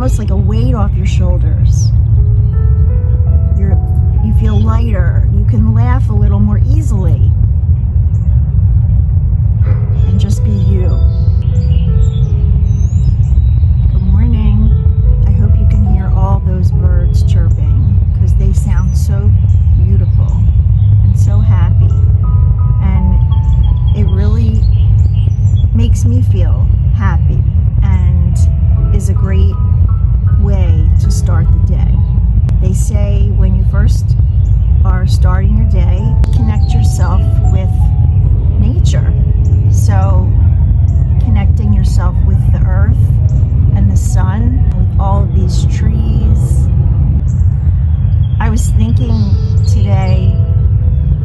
almost like a weight off your shoulders. You feel lighter. You can laugh a little more easily. And just be you. Good morning. I hope you can hear all those birds chirping because they sound so beautiful and so happy. And it really makes me feel happy and is a great way to start the day. They say when you first are starting your day, connect yourself with nature. So connecting yourself with the earth and the sun, with all of these trees. I was thinking today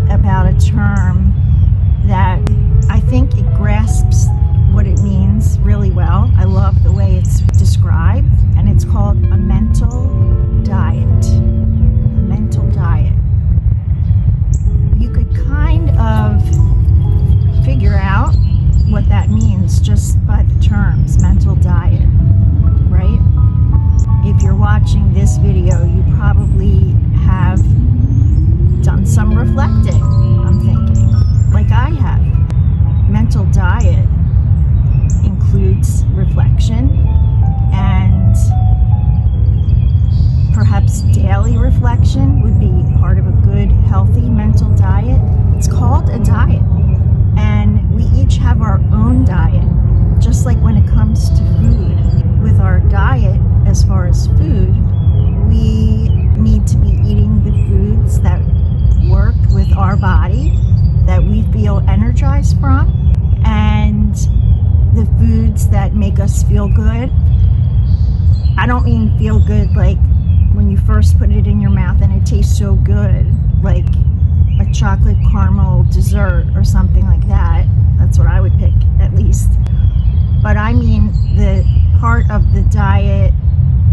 about a term that I think it grasps what it means really well. I love the way it's described, and it's called a mental diet. A mental diet. You could kind of figure out what that means just by the terms mental diet, right? If you're watching this video, you probably have done some reflecting, I'm thinking, like I have. Mental diet includes reflection and perhaps daily reflection would be part of a good, healthy mental diet. It's called a diet, and we each have our own diet, just like when it comes to food. With our diet, as far as food, we need to be eating the foods that work with our body, that we feel energized from, and the foods that make us feel good. I don't mean feel good like when you first put it in your mouth and it tastes so good, like a chocolate caramel dessert or something like that. That's what I would pick, at least. But I mean the part of the diet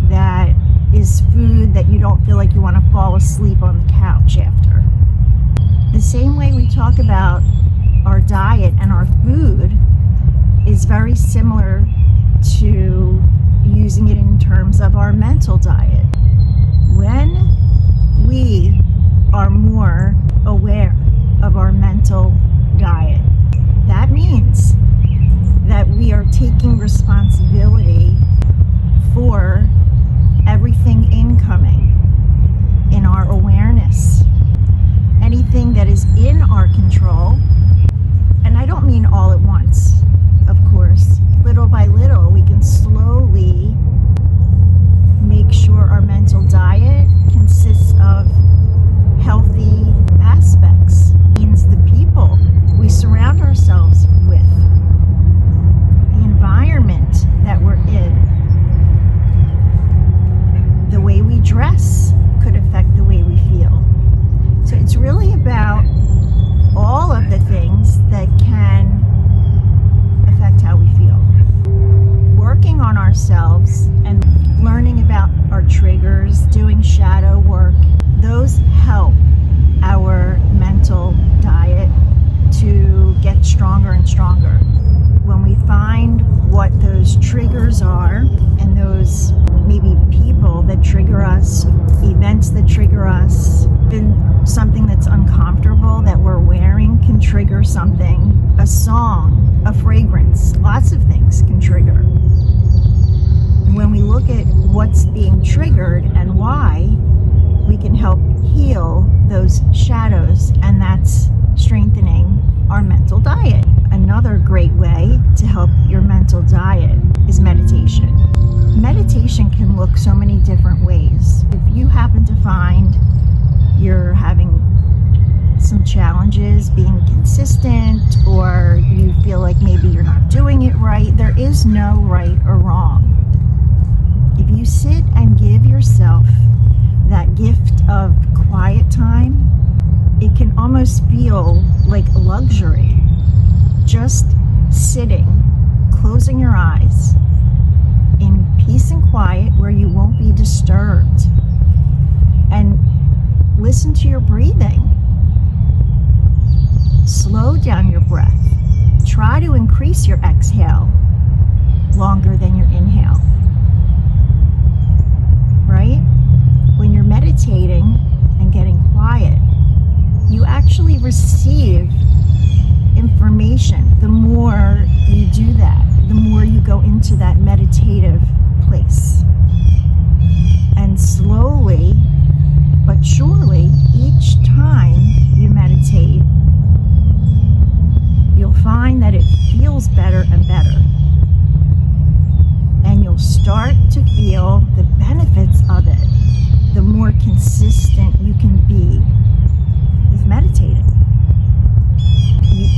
that is food that you don't feel like you want to fall asleep on the couch after. The same way we talk about our diet and our food is very similar to using it in terms of our mental diet. When we are more aware of our mental diet, that means that we are taking responsibility for everything incoming in our awareness. Anything that is in our control, and I don't mean all at once, of course. Little by little, we can slowly make sure our mental diet consists of healthy aspects. It means the people we surround ourselves with, the environment that we're in, the way we dress could affect the way we feel. So it's really about all of the things that can affect how we feel. Working on ourselves and learning about our triggers, doing shadow work, those help our mental diet to get stronger and stronger. When we find what those triggers are, and those maybe people that trigger us, events that trigger us, then something that's uncomfortable that we're wearing can trigger something, a song, a fragrance, lots of things can trigger. When we look at what's being triggered and why, we can help heal those shadows, and that's strengthening our mental diet. Another great way to help your mental diet is meditation. Meditation can look so many different ways. If you happen to find you're having some challenges being consistent, or you feel like maybe you're not doing it right, there is no right or wrong. If you sit and give yourself that gift of quiet time, it can almost feel like a luxury. Just sitting, closing your eyes in peace and quiet where you won't be disturbed, and listen to your breathing. Slow down your breath. Try to increase your exhale longer than your inhale. do that, the more you go into that meditative place. And slowly but surely, each time you meditate, you'll find that it feels better and better. And you'll start to feel the benefits of it, the more consistent you can be with meditating.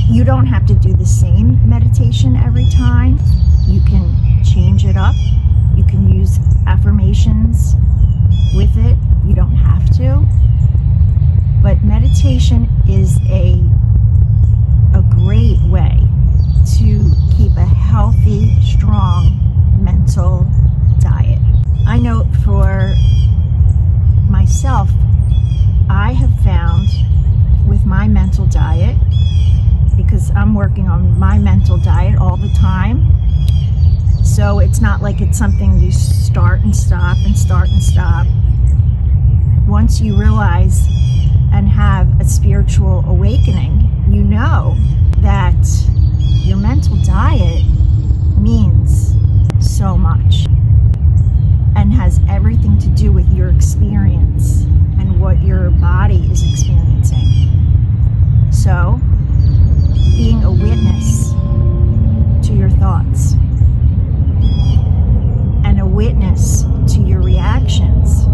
You don't have to do the same meditation every time. You can change it up. You can use affirmations with it. You don't have to. But meditation is a great way to keep a healthy, strong mental diet. I know for myself, I have found with my mental diet, because I'm working on my mental diet all the time, so it's not like it's something you start and stop and start and stop. Once you realize and have a spiritual awakening, you know that your mental diet means so much and has everything to do with your experience and what your body is experiencing. So, being a witness to your thoughts and a witness to your reactions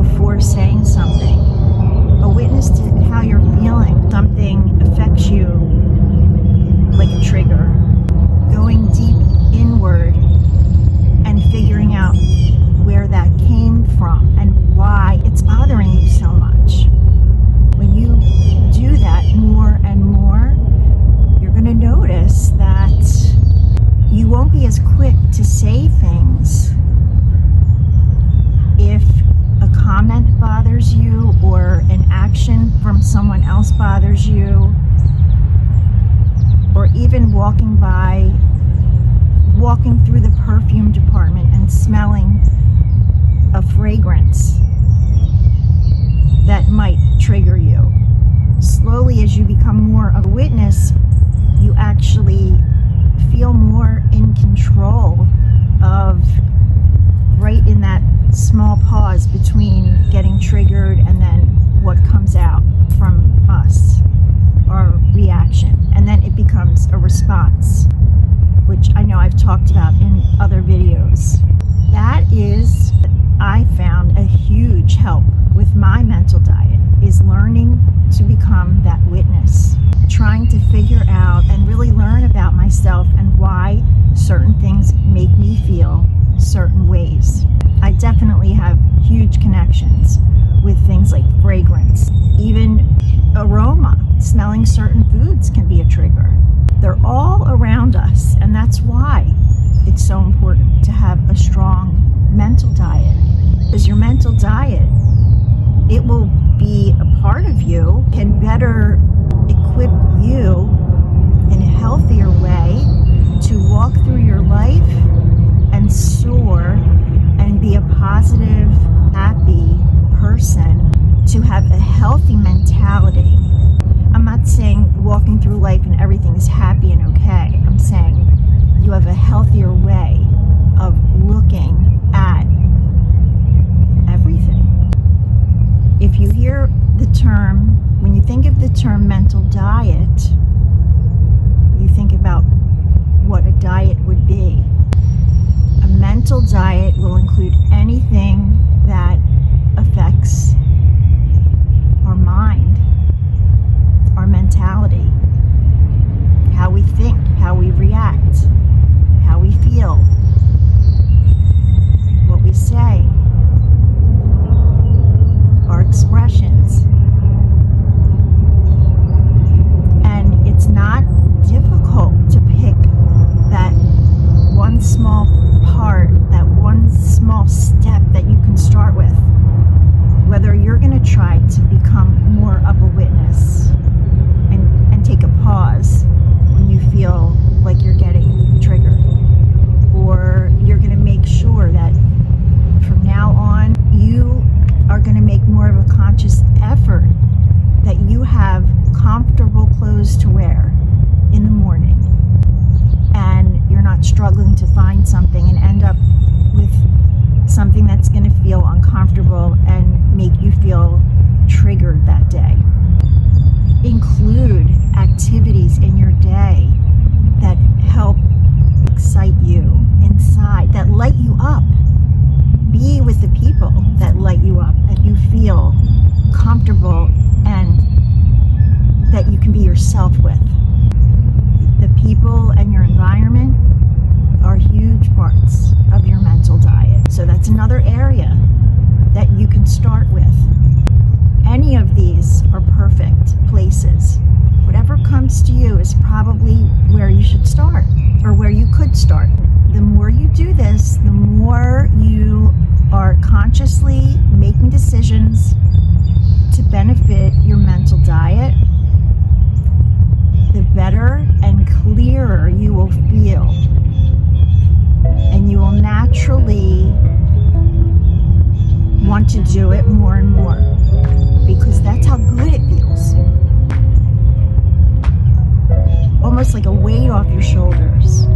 before saying something, a witness to how you're feeling. Something affects you like a trigger, going deep inward and figuring out where that came from and why it's bothering you so much. When you do that more and more, you're going to notice that you won't be as quick to say things if a comment bothers you or an action from someone else bothers you, or even walking through the perfume department and smelling a fragrance that might trigger you. Slowly, as you become more of a witness, you actually feel more in control of right in that small pause between getting triggered and then what comes out from us, our reaction. And then it becomes a response, which I know I've talked about in other videos. That is, I found a huge help with my mental diet, is learning to become that witness, trying to figure out and really learn about myself and why certain things make me feel certain ways. I definitely have huge connections with things like fragrance, even aroma. Smelling certain foods can be a trigger. They're all around us, and that's why it's so important to have a strong mental diet. Because your mental diet, it will be a part of you, can better equip you in a healthier way to walk through your life and soar and be a positive, happy person, to have a healthy mentality. I'm not saying walking through life and everything is happy and okay. I'm saying you have a healthier way of looking at everything. If you hear the term, when you think of the term mental diet, you think about what a diet would be. A mental diet will include anything that affects our mind, our mentality, how we think, how we react, how we feel, what we say, our expressions. And it's not difficult to pick that one small part, that one small step that you can start with. Whether you're going to try to become more of a witness and take a pause when you feel like you're getting triggered, or you're going to make sure that from now on you are going to make more of a conscious effort that you have comfortable clothes to wear in the morning, struggling to find something and end up with something that's going to feel uncomfortable and make you feel triggered that day. Include activities in your day that help excite you inside, that light you up. Be with the people that light you up, that you feel comfortable and that you can be yourself with. The people and your environment are huge parts of your mental diet. So that's another area that you can start with. Any of these are perfect places. Whatever comes to you is probably where you should start, or where you could start. The more you do this, the more you are consciously making decisions to benefit your mental diet, the better and clearer you will feel. And you will naturally want to do it more and more, because that's how good it feels. Almost like a weight off your shoulders.